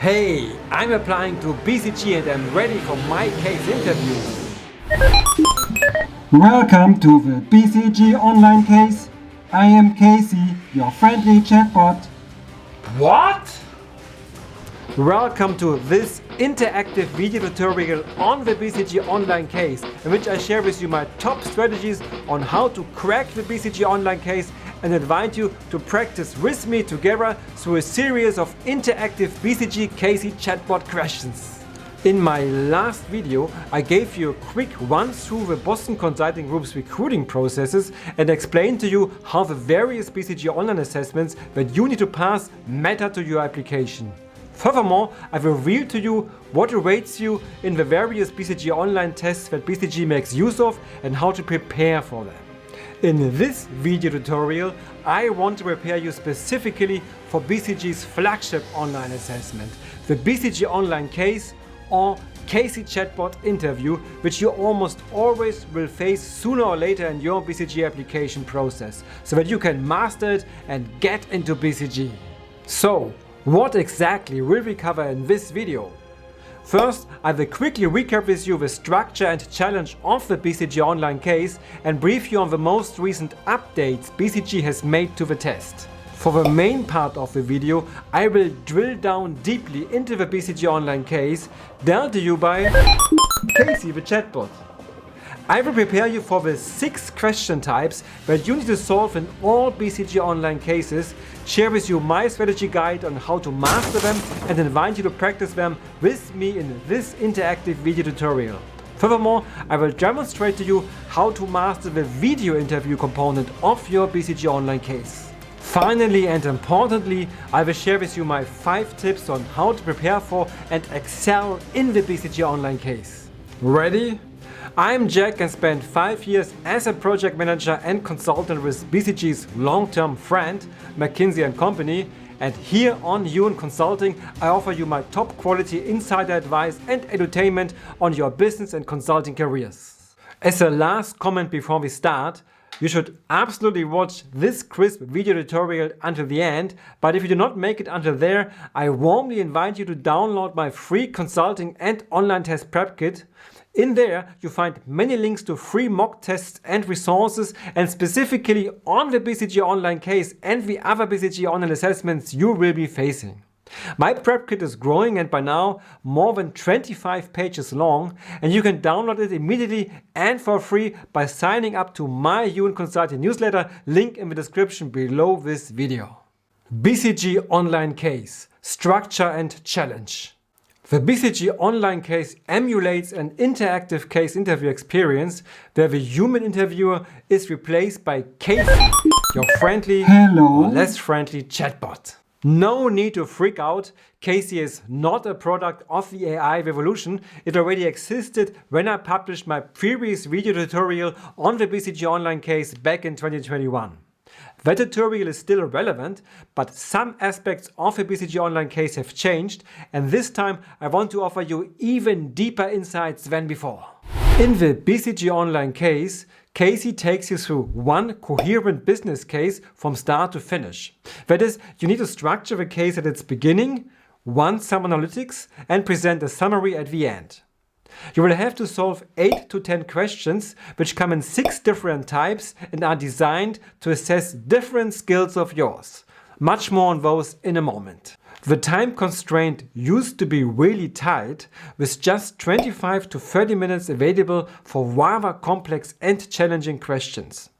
Hey, I'm applying to BCG and I'm ready for my case interviews. Welcome to the BCG Online Case. I am Casey, your friendly chatbot. What? Welcome to this interactive video tutorial on the BCG Online Case, in which I share with you my top strategies on how to crack the BCG Online Case and invite you to practice with me together through a series of interactive BCG Casey chatbot questions. In my last video, I gave you a quick run through the Boston Consulting Group's recruiting processes and explained to you how the various BCG online assessments that you need to pass matter to your application. Furthermore, I've revealed to you what awaits you in the various BCG online tests that BCG makes use of and how to prepare for them. In this video tutorial, I want to prepare you specifically for BCG's flagship online assessment, the BCG Online Case or Casey Chatbot interview, which you almost always will face sooner or later in your BCG application process, so that you can master it and get into BCG. So, what exactly will we cover in this video? First, I will quickly recap with you the structure and challenge of the BCG Online Case and brief you on the most recent updates BCG has made to the test. For the main part of the video, I will drill down deeply into the BCG Online Case, dealt to you by Casey the chatbot. I will prepare you for the 6 question types that you need to solve in all BCG Online cases, share with you my strategy guide on how to master them and invite you to practice them with me in this interactive video tutorial. Furthermore, I will demonstrate to you how to master the video interview component of your BCG Online case. Finally and importantly, I will share with you my 5 tips on how to prepare for and excel in the BCG Online case. Ready? I'm Jack and spent 5 years as a project manager and consultant with BCG's long-term friend, McKinsey & Company, and here on UN Consulting, I offer you my top quality insider advice and edutainment on your business and consulting careers. As a last comment before we start, you should absolutely watch this crisp video tutorial until the end, but if you do not make it until there, I warmly invite you to download my free consulting and online test prep kit. In there, you find many links to free mock tests and resources, and specifically on the BCG Online Case and the other BCG online assessments you will be facing. My prep kit is growing and by now more than 25 pages long, and you can download it immediately and for free by signing up to my UN Consulting newsletter, link in the description below this video. BCG Online Case, Structure and Challenge. The BCG Online Case emulates an interactive case interview experience where the human interviewer is replaced by Casey, your friendly or less friendly chatbot. No need to freak out. Casey is not a product of the AI revolution. It already existed when I published my previous video tutorial on the BCG Online Case back in 2021. That tutorial is still relevant, but some aspects of the BCG Online Case have changed, and this time I want to offer you even deeper insights than before. In the BCG Online Case, Casey takes you through one coherent business case from start to finish. That is, you need to structure the case at its beginning, run some analytics, and present a summary at the end. You will have to solve 8 to 10 questions which come in 6 different types and are designed to assess different skills of yours. Much more on those in a moment. The time constraint used to be really tight, with just 25 to 30 minutes available for rather complex and challenging questions.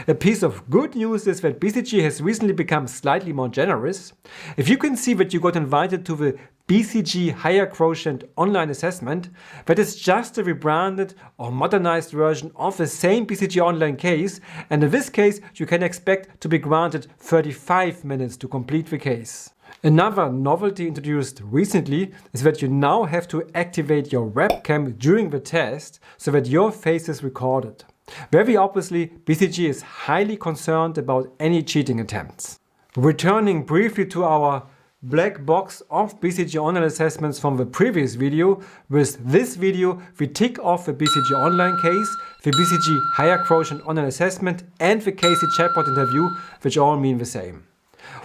A piece of good news is that BCG has recently become slightly more generous. If you can see that you got invited to the BCG HireQuotient Online Assessment, that is just a rebranded or modernized version of the same BCG Online Case, and in this case you can expect to be granted 35 minutes to complete the case. Another novelty introduced recently is that you now have to activate your webcam during the test so that your face is recorded. Very obviously, BCG is highly concerned about any cheating attempts. Returning briefly to our black box of BCG online assessments from the previous video, with this video we tick off the BCG Online Case, the BCG HireQuotient Online Assessment and the Casey Chatbot interview, which all mean the same.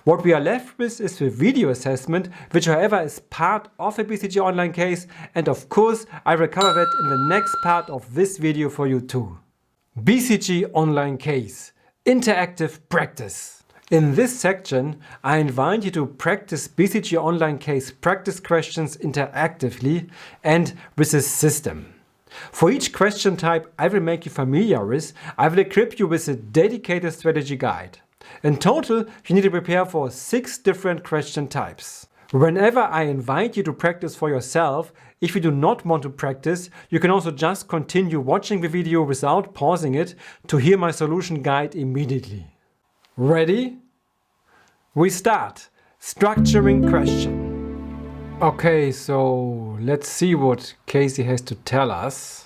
What we are left with is the video assessment, which however is part of a BCG Online case, and of course I will cover that in the next part of this video for you too. BCG Online Case Interactive Practice. In this section, I invite you to practice BCG Online Case practice questions interactively and with a system. For each question type I will make you familiar with, I will equip you with a dedicated strategy guide. In total, you need to prepare for 6 different question types. Whenever I invite you to practice for yourself, if you do not want to practice, you can also just continue watching the video without pausing it to hear my solution guide immediately. Ready? We start. Structuring question. Okay, so let's see what Casey has to tell us.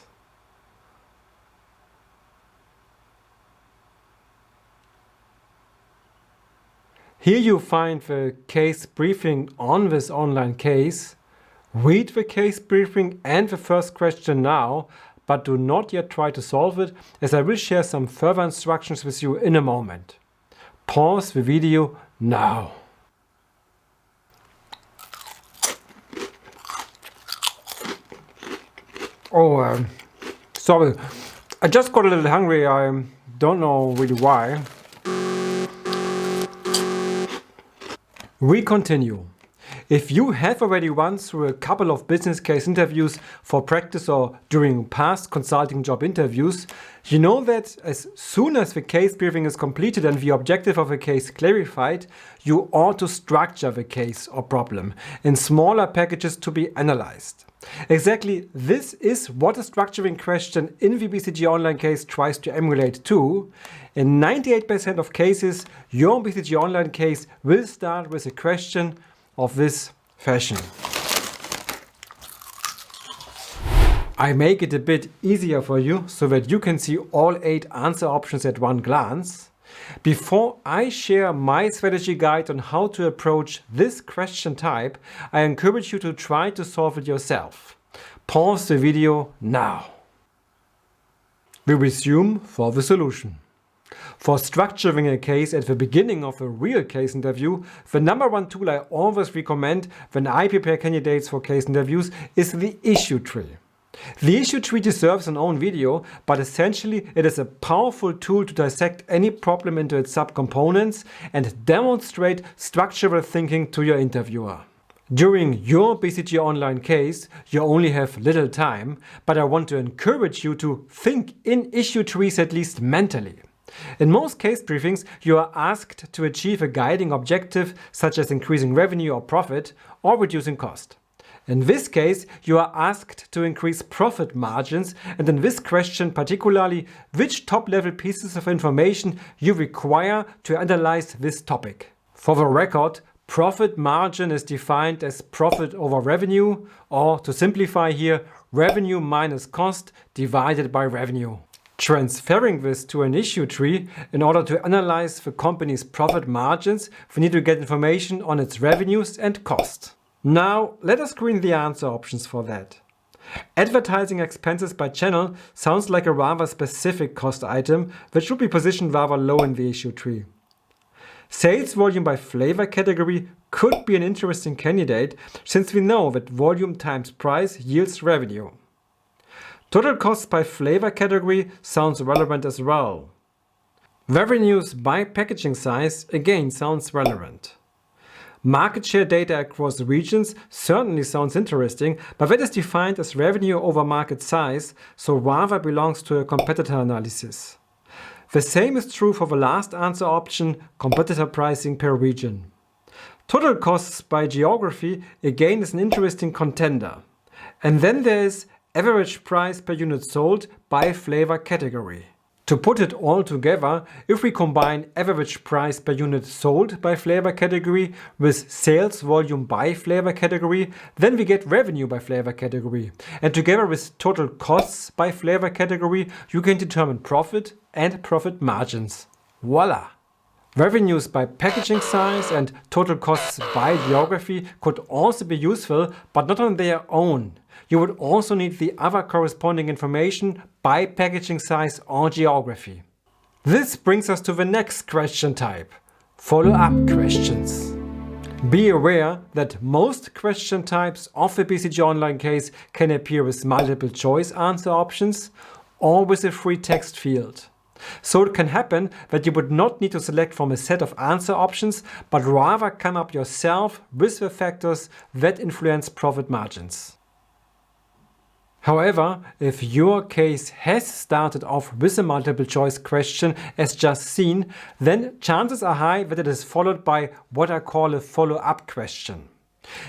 Here you find the case briefing on this online case. Read the case briefing and the first question now, but do not yet try to solve it, as I will share some further instructions with you in a moment. Pause the video now. Oh, sorry, I just got a little hungry, I don't know really why. We continue. If you have already run through a couple of business case interviews for practice or during past consulting job interviews, you know that as soon as the case briefing is completed and the objective of a case clarified, you ought to structure the case or problem in smaller packages to be analyzed. Exactly this is what a structuring question in the BCG Online case tries to emulate too. In 98% of cases, your BCG Online case will start with a question of this fashion. I make it a bit easier for you so that you can see all 8 answer options at one glance. Before I share my strategy guide on how to approach this question type, I encourage you to try to solve it yourself. Pause the video now. We resume for the solution. For structuring a case at the beginning of a real case interview, the number one tool I always recommend when I prepare candidates for case interviews is the issue tree. The issue tree deserves an own video, but essentially it is a powerful tool to dissect any problem into its subcomponents and demonstrate structural thinking to your interviewer. During your BCG Online case, you only have little time, but I want to encourage you to think in issue trees at least mentally. In most case briefings, you are asked to achieve a guiding objective such as increasing revenue or profit or reducing cost. In this case, you are asked to increase profit margins, and in this question particularly, which top-level pieces of information you require to analyze this topic. For the record, profit margin is defined as profit over revenue, or to simplify here, revenue minus cost divided by revenue. Transferring this to an issue tree, in order to analyze the company's profit margins, we need to get information on its revenues and cost. Now, let us screen the answer options for that. Advertising expenses by channel sounds like a rather specific cost item, which should be positioned rather low in the issue tree. Sales volume by flavor category could be an interesting candidate, since we know that volume times price yields revenue. Total costs by flavor category sounds relevant as well. Revenues by packaging size again sounds relevant. Market share data across regions certainly sounds interesting, but that is defined as revenue over market size, so rather belongs to a competitor analysis. The same is true for the last answer option, competitor pricing per region. Total costs by geography again is an interesting contender. And then there is average price per unit sold by flavor category. To put it all together, if we combine average price per unit sold by flavor category with sales volume by flavor category, then we get revenue by flavor category. And together with total costs by flavor category, you can determine profit and profit margins. Voila! Revenues by packaging size and total costs by geography could also be useful, but not on their own. You would also need the other corresponding information by packaging size or geography. This brings us to the next question type, Follow-up questions. Be aware that most question types of the BCG Online case can appear with multiple choice answer options or with a free text field. So it can happen that you would not need to select from a set of answer options, but rather come up yourself with the factors that influence profit margins. However, if your case has started off with a multiple choice question as just seen, then chances are high that it is followed by what I call a follow-up question.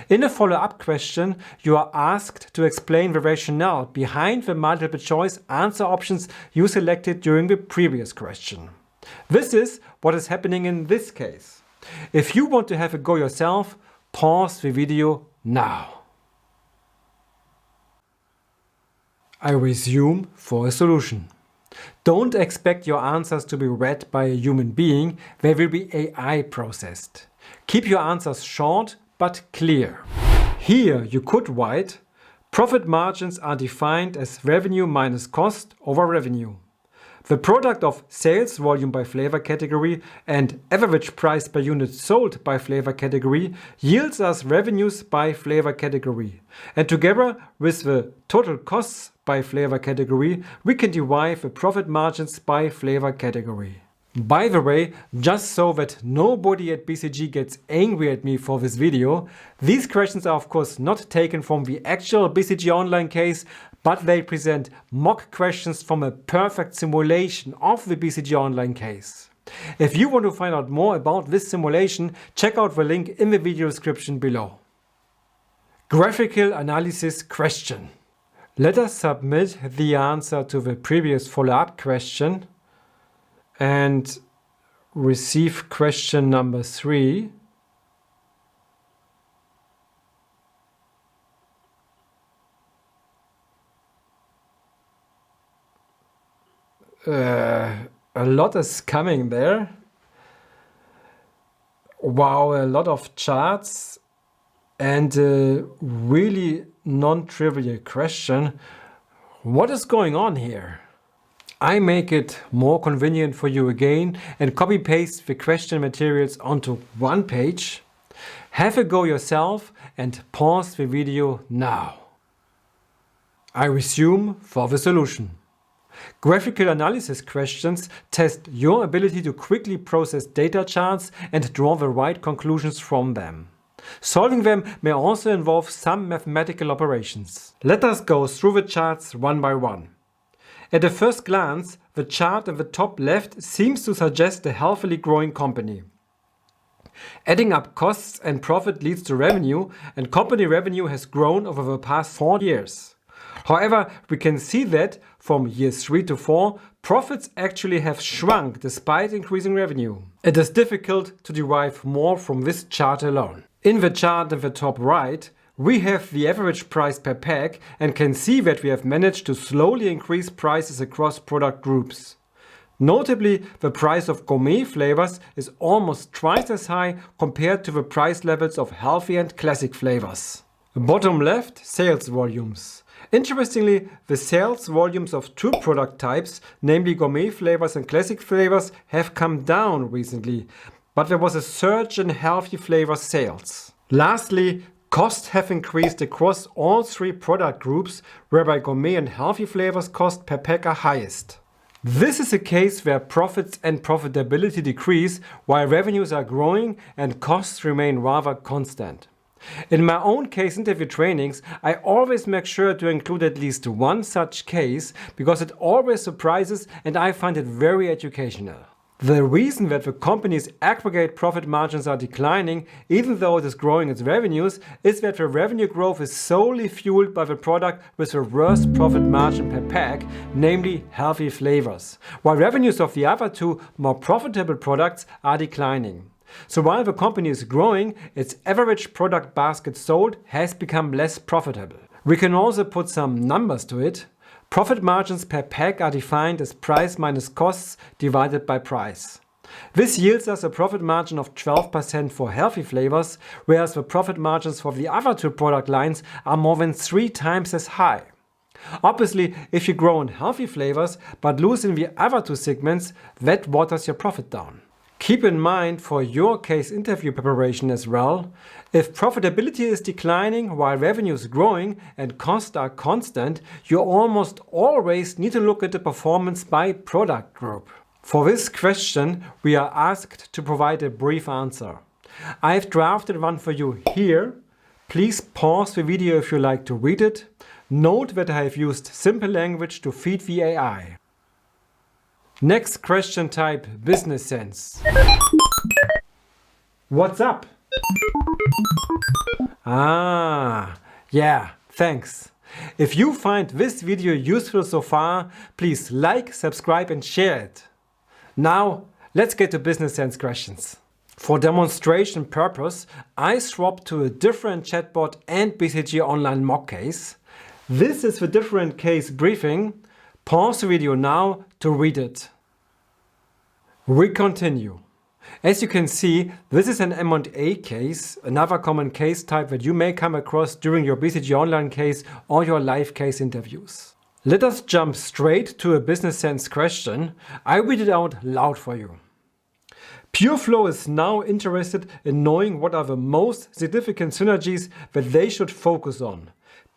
In a follow-up question, you are asked to explain the rationale behind the multiple choice answer options you selected during the previous question. This is what is happening in this case. If you want to have a go yourself, pause the video now. I resume for a solution. Don't expect your answers to be read by a human being, they will be AI processed. Keep your answers short but clear. Here you could write, profit margins are defined as revenue minus cost over revenue. The product of sales volume by flavor category and average price per unit sold by flavor category yields us revenues by flavor category. And together with the total costs by flavor category, we can derive the profit margins by flavor category. By the way, just so that nobody at BCG gets angry at me for this video, these questions are of course not taken from the actual BCG Online case, but they present mock questions from a perfect simulation of the BCG Online case. If you want to find out more about this simulation, check out the link in the video description below. Graphical analysis question. Let us submit the answer to the previous follow-up question and receive question number 3. A lot is coming there. Wow, a lot of charts and a really non-trivial question. What is going on here? I make it more convenient for you again and copy-paste the question materials onto one page. Have a go yourself and pause the video now. I resume for the solution. Graphical analysis questions test your ability to quickly process data charts and draw the right conclusions from them. Solving them may also involve some mathematical operations. Let us go through the charts one by one. At a first glance, the chart in the top left seems to suggest a healthily growing company. Adding up costs and profit leads to revenue, and company revenue has grown over the past 4 years. However, we can see that from years 3 to 4, profits actually have shrunk despite increasing revenue. It is difficult to derive more from this chart alone. In the chart in the top right, we have the average price per pack and can see that we have managed to slowly increase prices across product groups. Notably, the price of gourmet flavors is almost twice as high compared to the price levels of healthy and classic flavors. Bottom left, sales volumes. Interestingly, the sales volumes of 2 product types, namely gourmet flavors and classic flavors, have come down recently, but there was a surge in healthy flavor sales. Lastly, costs have increased across all 3 product groups, whereby gourmet and healthy flavors cost per pack are highest. This is a case where profits and profitability decrease while revenues are growing and costs remain rather constant. In my own case interview trainings, I always make sure to include at least one such case because it always surprises and I find it very educational. The reason that the company's aggregate profit margins are declining, even though it is growing its revenues, is that the revenue growth is solely fueled by the product with the worst profit margin per pack, namely healthy flavors, while revenues of the other 2 more profitable products are declining. So while the company is growing, its average product basket sold has become less profitable. We can also put some numbers to it. Profit margins per pack are defined as price minus costs divided by price. This yields us a profit margin of 12% for healthy flavors, whereas the profit margins for the other 2 product lines are more than 3 times as high. Obviously, if you grow in healthy flavors but lose in the other 2 segments, that waters your profit down. Keep in mind for your case interview preparation as well, if profitability is declining while revenue is growing and costs are constant, you almost always need to look at the performance by product group. For this question, we are asked to provide a brief answer. I've drafted one for you here. Please pause the video if you like to read it. Note that I have used simple language to feed the AI. Next question type, business sense. What's up? Yeah, thanks. If you find this video useful so far, please like, subscribe and share it. Now, let's get to business sense questions. For demonstration purpose, I swapped to a different chatbot and BCG Online mock case. This is the different case briefing. Pause the video now to read it. We continue. As you can see, this is an M&A case, another common case type that you may come across during your BCG Online case or your live case interviews. Let us jump straight to a business sense question. I read it out loud for you. PureFlow is now interested in knowing what are the most significant synergies that they should focus on.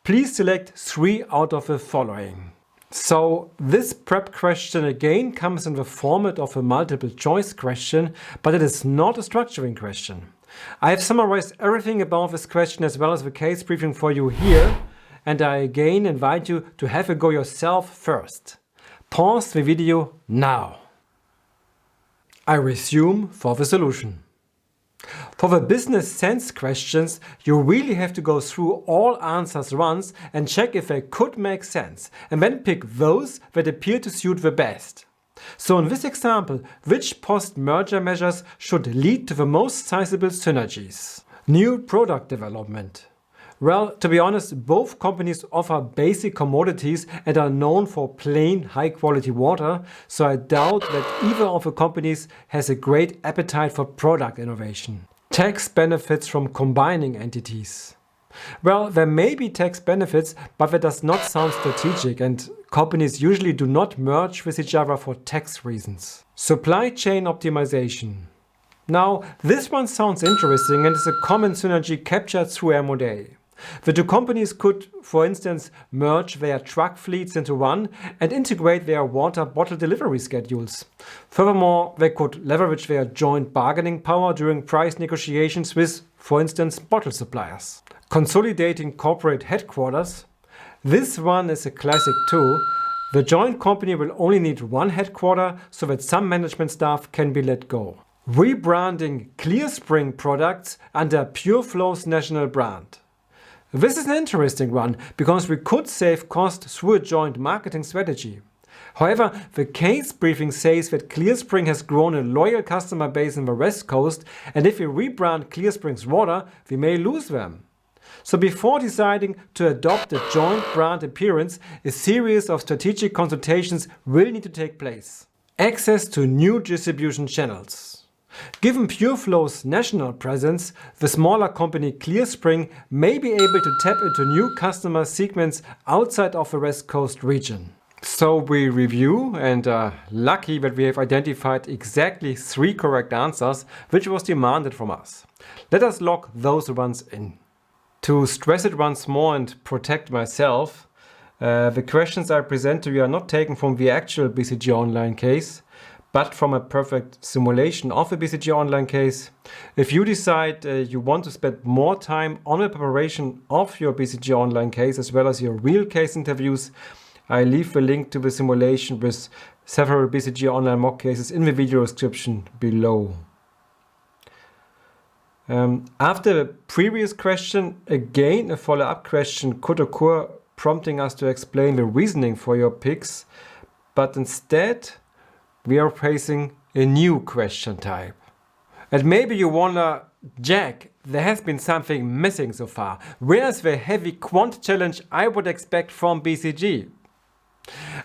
Please select 3 out of the following. So this prep question again comes in the format of a multiple choice question, but it is not a structuring question. I have summarized everything about this question as well as the case briefing for you here, and I again invite you to have a go yourself first. Pause the video now. I resume for the solution. For the business sense questions, you really have to go through all answers once and check if they could make sense, and then pick those that appear to suit the best. So in this example, which post-merger measures should lead to the most sizable synergies? New product development. Well, to be honest, both companies offer basic commodities and are known for plain high-quality water, so I doubt that either of the companies has a great appetite for product innovation. Tax benefits from combining entities. Well, there may be tax benefits, but that does not sound strategic, and companies usually do not merge with each other for tax reasons. Supply chain optimization. Now, this one sounds interesting and is a common synergy captured through M&A. The two companies could, for instance, merge their truck fleets into one and integrate their water bottle delivery schedules. Furthermore, they could leverage their joint bargaining power during price negotiations with, for instance, bottle suppliers. Consolidating corporate headquarters. This one is a classic too. The joint company will only need one headquarter so that some management staff can be let go. Rebranding ClearSpring products under PureFlow's national brand. This is an interesting one because we could save costs through a joint marketing strategy. However, the case briefing says that ClearSpring has grown a loyal customer base in the West Coast, and if we rebrand ClearSpring's water, we may lose them. So before deciding to adopt a joint brand appearance, a series of strategic consultations will need to take place. Access to new distribution channels. Given PureFlow's national presence, the smaller company ClearSpring may be able to tap into new customer segments outside of the West Coast region. So we review and are lucky that we have identified exactly 3 correct answers, which was demanded from us. Let us lock those ones in. To stress it once more and protect myself, the questions I present to you are not taken from the actual BCG Online case, but from a perfect simulation of a BCG Online case. If you decide you want to spend more time on the preparation of your BCG Online case as well as your real case interviews, I leave the link to the simulation with several BCG Online mock cases in the video description below. After the previous question, again a follow-up question could occur, prompting us to explain the reasoning for your picks, but instead we are facing a new question type. And maybe you wonder, Jack, there has been something missing so far. Where's the heavy quant challenge I would expect from BCG?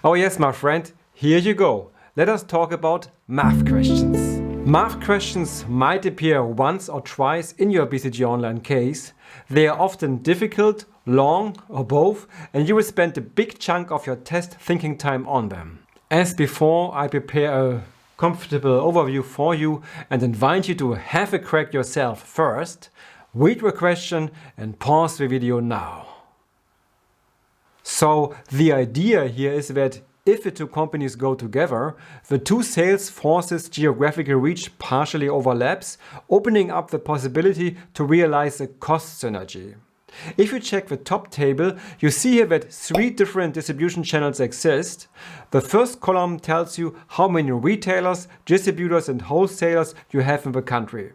Oh yes, my friend, here you go. Let us talk about math questions. Math questions might appear once or twice in your BCG Online case. They are often difficult, long, or both, and you will spend a big chunk of your test thinking time on them. As before, I prepare a comfortable overview for you and invite you to have a crack yourself first, read the question and pause the video now. So the idea here is that if the two companies go together, the two sales forces' geographical reach partially overlaps, opening up the possibility to realize a cost synergy. If you check the top table, you see here that 3 different distribution channels exist. The first column tells you how many retailers, distributors and wholesalers you have in the country.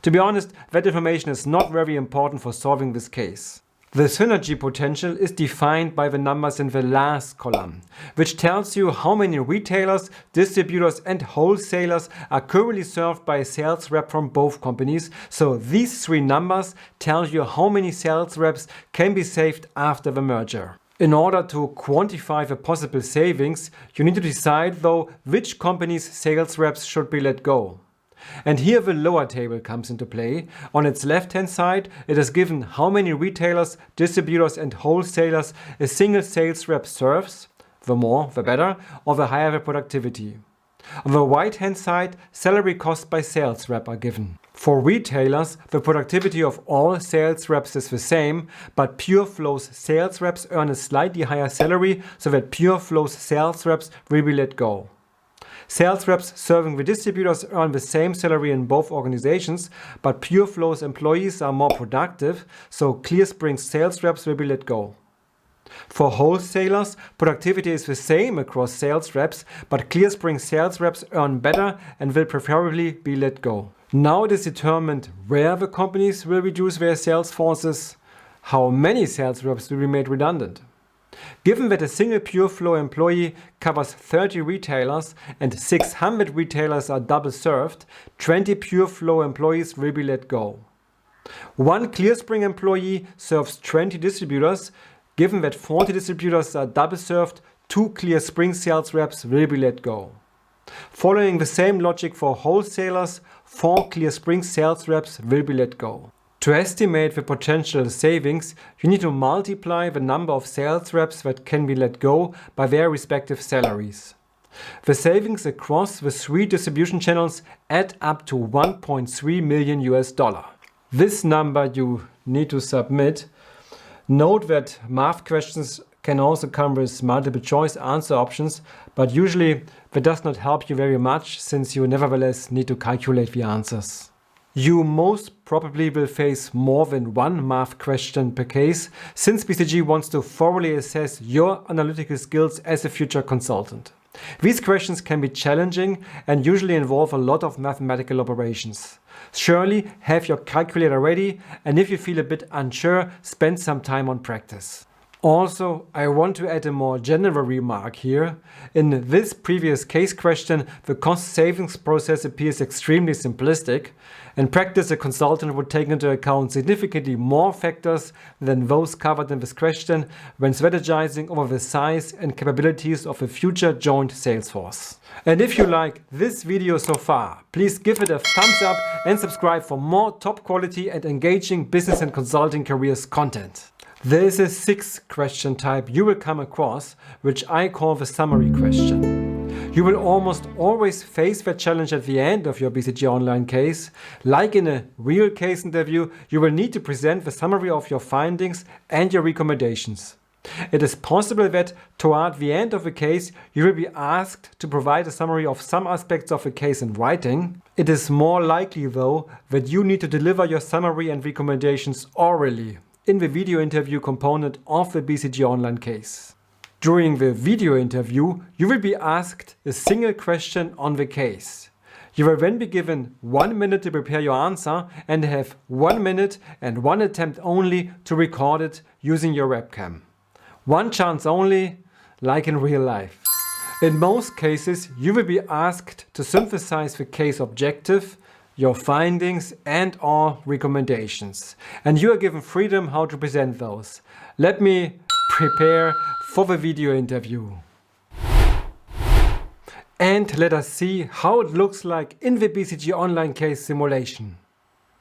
To be honest, that information is not very important for solving this case. The synergy potential is defined by the numbers in the last column, which tells you how many retailers, distributors and wholesalers are currently served by a sales rep from both companies. So these 3 numbers tell you how many sales reps can be saved after the merger. In order to quantify the possible savings, you need to decide though which company's sales reps should be let go. And here the lower table comes into play. On its left hand side, it is given how many retailers, distributors and wholesalers a single sales rep serves, the more the better, or the higher the productivity. On the right hand side, salary costs by sales rep are given. For retailers, the productivity of all sales reps is the same, but Pure Flow's sales reps earn a slightly higher salary, so that Pure Flow's sales reps will be let go. Sales reps serving the distributors earn the same salary in both organizations, but Pure Flow's employees are more productive, so ClearSpring's sales reps will be let go. For wholesalers, productivity is the same across sales reps, but ClearSpring sales reps earn better and will preferably be let go. Now it is determined where the companies will reduce their sales forces, how many sales reps will be made redundant. Given that a single Pure Flow employee covers 30 retailers and 600 retailers are double served, 20 Pure Flow employees will be let go. One ClearSpring employee serves 20 distributors. Given that 40 distributors are double served, 2 ClearSpring sales reps will be let go. Following the same logic for wholesalers, 4 ClearSpring sales reps will be let go. To estimate the potential savings, you need to multiply the number of sales reps that can be let go by their respective salaries. The savings across the 3 distribution channels add up to $1.3 million. This number you need to submit. Note that math questions can also come with multiple choice answer options, but usually that does not help you very much since you nevertheless need to calculate the answers. You most probably will face more than one math question per case, since BCG wants to thoroughly assess your analytical skills as a future consultant. These questions can be challenging and usually involve a lot of mathematical operations. Surely have your calculator ready, and if you feel a bit unsure, spend some time on practice. Also, I want to add a more general remark here. In this previous case question, the cost savings process appears extremely simplistic. In practice, a consultant would take into account significantly more factors than those covered in this question when strategizing over the size and capabilities of a future joint sales force. And if you like this video so far, please give it a thumbs up and subscribe for more top quality and engaging business and consulting careers content. There is a 6th question type you will come across, which I call the summary question. You will almost always face that challenge at the end of your BCG Online case. Like in a real case interview, you will need to present the summary of your findings and your recommendations. It is possible that toward the end of the case, you will be asked to provide a summary of some aspects of the case in writing. It is more likely, though, that you need to deliver your summary and recommendations orally in the video interview component of the BCG Online case. During the video interview, you will be asked a single question on the case. You will then be given 1 minute to prepare your answer and have 1 minute and 1 attempt only to record it using your webcam. One chance only, like in real life. In most cases, you will be asked to synthesize the case objective, your findings and/or recommendations, and you are given freedom how to present those. Let me prepare for the video interview. And let us see how it looks like in the BCG Online case simulation.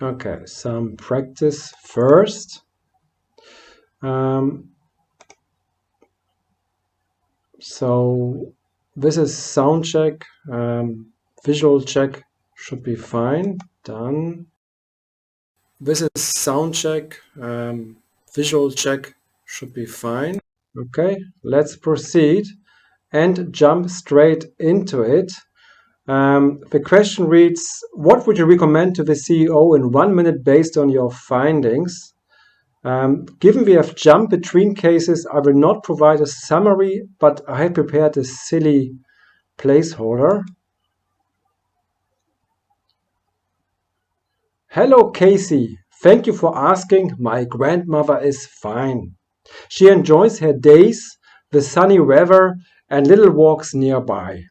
Okay, some practice first. So this is sound check visual check should be fine. Done. This is sound check. Visual check should be fine. Okay, let's proceed and jump straight into it. The question reads, what would you recommend to the CEO in 1 minute based on your findings? Given we have jumped between cases, I will not provide a summary, but I have prepared a silly placeholder. Hello, Casey. Thank you for asking. My grandmother is fine. She enjoys her days, the sunny weather, and little walks nearby.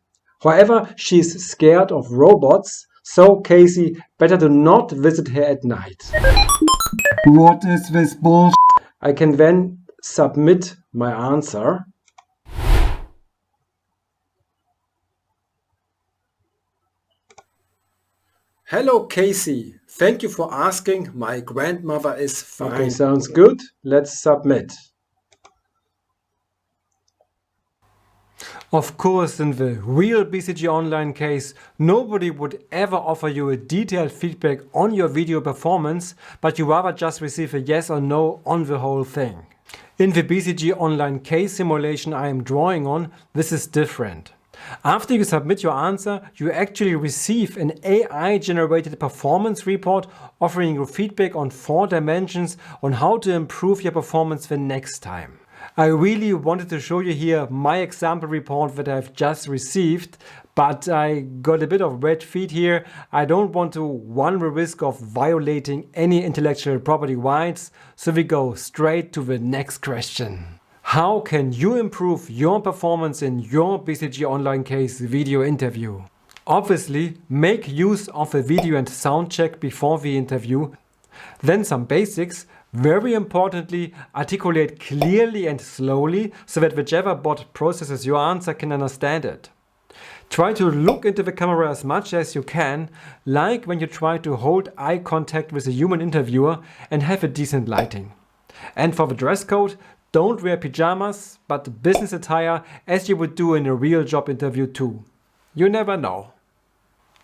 However, she's scared of robots, so Casey, better do not visit her at night. What is this bullshit? I can then submit my answer. Hello, Casey. Thank you for asking. My grandmother is fine. Okay, sounds good. Let's submit. Of course, in the real BCG Online case, nobody would ever offer you a detailed feedback on your video performance, but you rather just receive a yes or no on the whole thing. In the BCG Online case simulation I am drawing on, this is different. After you submit your answer, you actually receive an AI-generated performance report offering you feedback on 4 dimensions on how to improve your performance the next time. I really wanted to show you here my example report that I've just received, but I got a bit of red feet here. I don't want to run the risk of violating any intellectual property rights, so we go straight to the next question. How can you improve your performance in your BCG Online Case video interview? Obviously, make use of a video and sound check before the interview. Then some basics. Very importantly, articulate clearly and slowly so that whichever bot processes your answer can understand it. Try to look into the camera as much as you can, like when you try to hold eye contact with a human interviewer and have a decent lighting. And for the dress code, don't wear pajamas, but business attire as you would do in a real job interview too. You never know.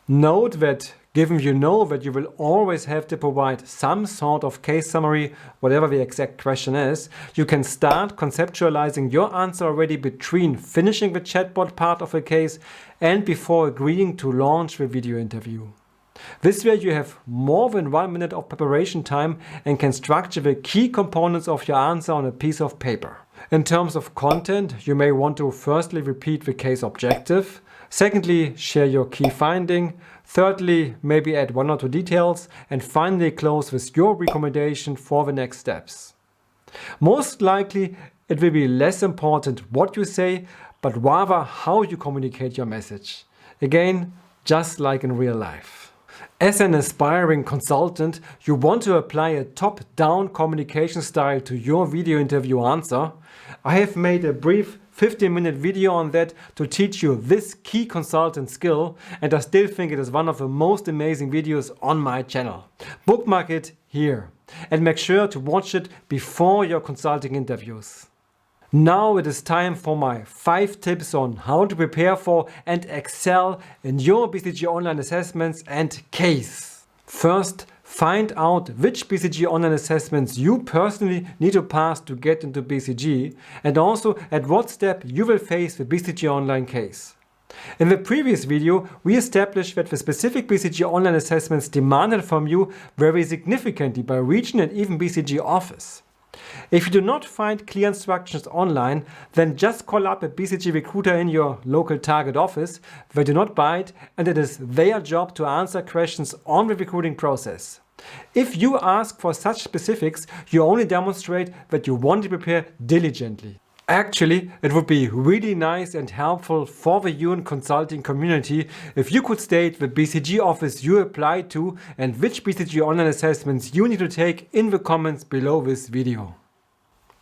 Note that given you know that you will always have to provide some sort of case summary, whatever the exact question is, you can start conceptualizing your answer already between finishing the chatbot part of a case and before agreeing to launch the video interview. This way you have more than 1 minute of preparation time and can structure the key components of your answer on a piece of paper. In terms of content, you may want to firstly repeat the case objective, secondly, share your key finding, thirdly, maybe add 1 or 2 details, and finally close with your recommendation for the next steps. Most likely, it will be less important what you say, but rather how you communicate your message. Again, just like in real life. As an aspiring consultant, you want to apply a top-down communication style to your video interview answer. I have made a brief 15-minute video on that to teach you this key consultant skill, and I still think it is one of the most amazing videos on my channel. Bookmark it here and make sure to watch it before your consulting interviews. Now it is time for my 5 tips on how to prepare for and excel in your BCG Online assessments and case. First, find out which BCG Online assessments you personally need to pass to get into BCG, and also at what step you will face the BCG Online case. In the previous video, we established that the specific BCG Online assessments demanded from you vary significantly by region and even BCG office. If you do not find clear instructions online, then just call up a BCG recruiter in your local target office. They do not bite, and it is their job to answer questions on the recruiting process. If you ask for such specifics, you only demonstrate that you want to prepare diligently. Actually, it would be really nice and helpful for the UN consulting community if you could state the BCG office you apply to and which BCG Online assessments you need to take in the comments below this video.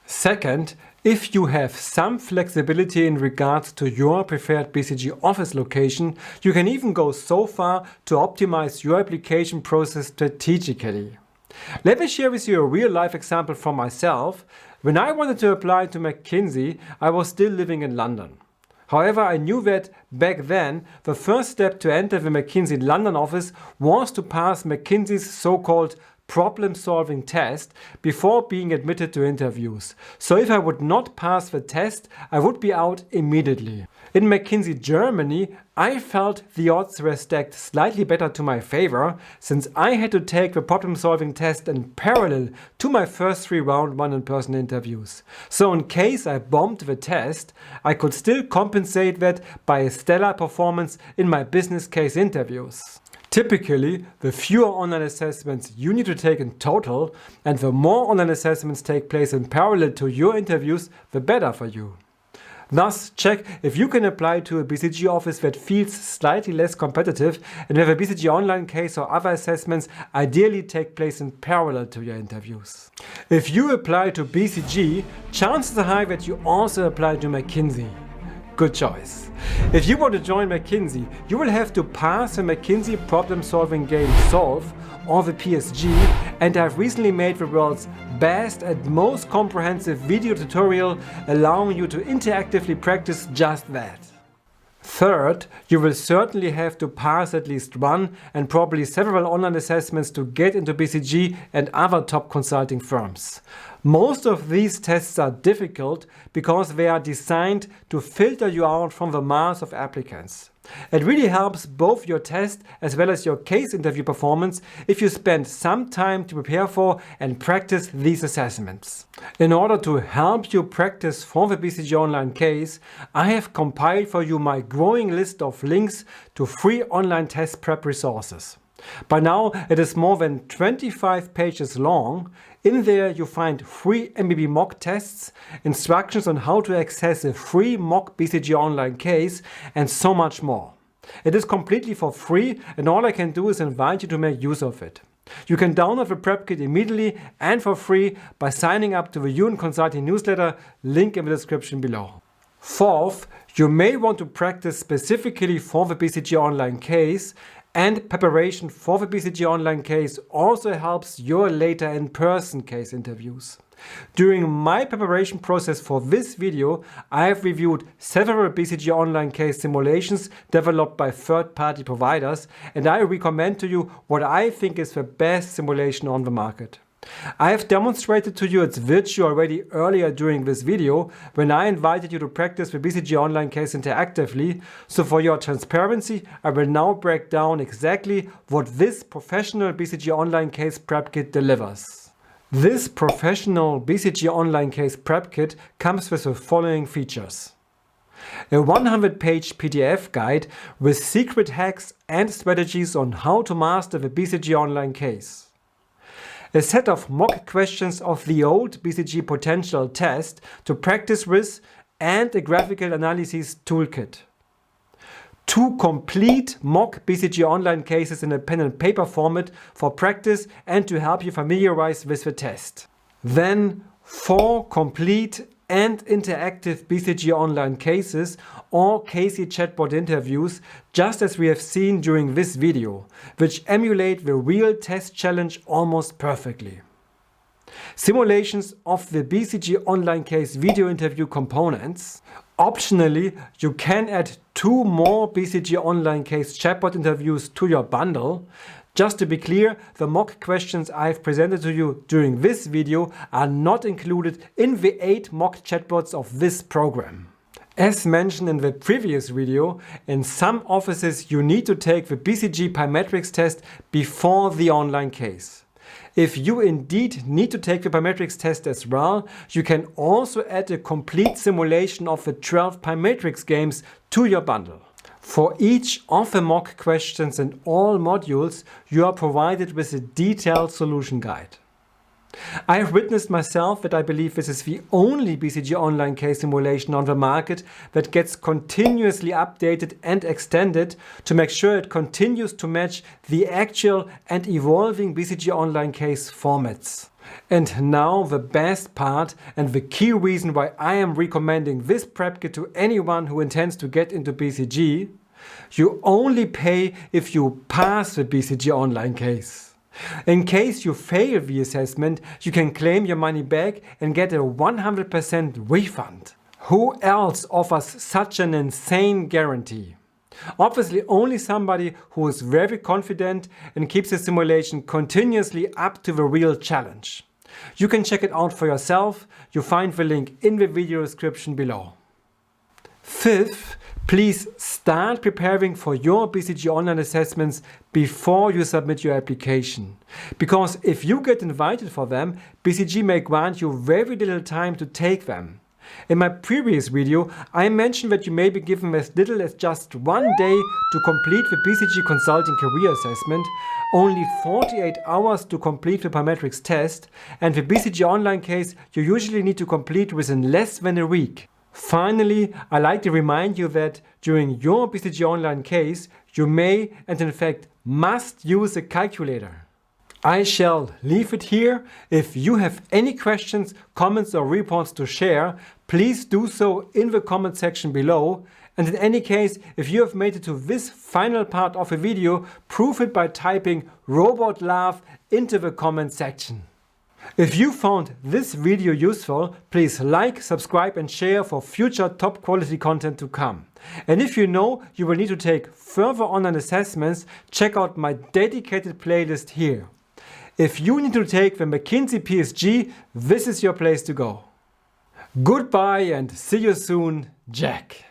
Second, if you have some flexibility in regards to your preferred BCG office location, you can even go so far to optimize your application process strategically. Let me share with you a real-life example from myself. When I wanted to apply to McKinsey, I was still living in London. However, I knew that back then, the first step to enter the McKinsey London office was to pass McKinsey's so-called problem-solving test before being admitted to interviews. So if I would not pass the test, I would be out immediately. In McKinsey Germany, I felt the odds were stacked slightly better to my favor, since I had to take the problem-solving test in parallel to my first 3 round 1 in-person interviews. So in case I bombed the test, I could still compensate that by a stellar performance in my business case interviews. Typically, the fewer online assessments you need to take in total, and the more online assessments take place in parallel to your interviews, the better for you. Thus, check if you can apply to a BCG office that feels slightly less competitive and where the BCG Online Case or other assessments ideally take place in parallel to your interviews. If you apply to BCG, chances are high that you also apply to McKinsey. Good choice. If you want to join McKinsey, you will have to pass the McKinsey problem-solving game Solve, or the PSG, and I've recently made the world's best and most comprehensive video tutorial allowing you to interactively practice just that. Third, you will certainly have to pass at least one and probably several online assessments to get into BCG and other top consulting firms. Most of these tests are difficult because they are designed to filter you out from the mass of applicants. It really helps both your test as well as your case interview performance if you spend some time to prepare for and practice these assessments. In order to help you practice for the BCG Online Case, I have compiled for you my growing list of links to free online test prep resources. By now, it is more than 25 pages long. In there, you find free MBB mock tests, instructions on how to access a free mock BCG Online Case, and so much more. It is completely for free, and all I can do is invite you to make use of it. You can download the prep kit immediately and for free by signing up to the UN Consulting newsletter, link in the description below. Fourth, you may want to practice specifically for the BCG Online Case, and preparation for the BCG Online Case also helps your later in-person case interviews. During my preparation process for this video, I have reviewed several BCG Online Case simulations developed by third-party providers, and I recommend to you what I think is the best simulation on the market. I have demonstrated to you its virtue already earlier during this video when I invited you to practice the BCG Online Case interactively, so for your transparency I will now break down exactly what this professional BCG Online Case Prep Kit delivers. This professional BCG Online Case Prep Kit comes with the following features: a 100-page PDF guide with secret hacks and strategies on how to master the BCG Online Case, a set of mock questions of the old BCG potential test to practice with, and a graphical analysis toolkit. 2 complete mock BCG online cases in a pen and paper format for practice and to help you familiarize with the test. Then 4 complete and interactive BCG online cases or Casey chatbot interviews, just as we have seen during this video, which emulate the real test challenge almost perfectly. Simulations of the BCG Online Case video interview components. Optionally, you can add 2 more BCG Online Case chatbot interviews to your bundle. Just to be clear, the mock questions I've presented to you during this video are not included in the 8 mock chatbots of this program. As mentioned in the previous video, in some offices you need to take the BCG Pymetrics test before the online case. If you indeed need to take the Pymetrics test as well, you can also add a complete simulation of the 12 Pymetrics games to your bundle. For each of the mock questions in all modules, you are provided with a detailed solution guide. I have witnessed myself that I believe this is the only BCG online case simulation on the market that gets continuously updated and extended to make sure it continues to match the actual and evolving BCG online case formats. And now the best part and the key reason why I am recommending this prep kit to anyone who intends to get into BCG. You only pay if you pass the BCG online case. In case you fail the assessment, you can claim your money back and get a 100% refund. Who else offers such an insane guarantee? Obviously only somebody who is very confident and keeps the simulation continuously up to the real challenge. You can check it out for yourself. You find the link in the video description below. Fifth, please start preparing for your BCG Online assessments before you submit your application. Because if you get invited for them, BCG may grant you very little time to take them. In my previous video, I mentioned that you may be given as little as just 1 day to complete the BCG Consulting Career Assessment, only 48 hours to complete the Parametrics test, and the BCG Online case you usually need to complete within less than a week. Finally, I like to remind you that during your BCG Online case, you may and in fact must use a calculator. I shall leave it here. If you have any questions, comments or reports to share, please do so in the comment section below. And in any case, if you have made it to this final part of the video, prove it by typing robot laugh into the comment section. If you found this video useful, please like, subscribe and share for future top quality content to come. And if you know you will need to take further online assessments, check out my dedicated playlist here. If you need to take the McKinsey PSG, this is your place to go. Goodbye and see you soon, Jack.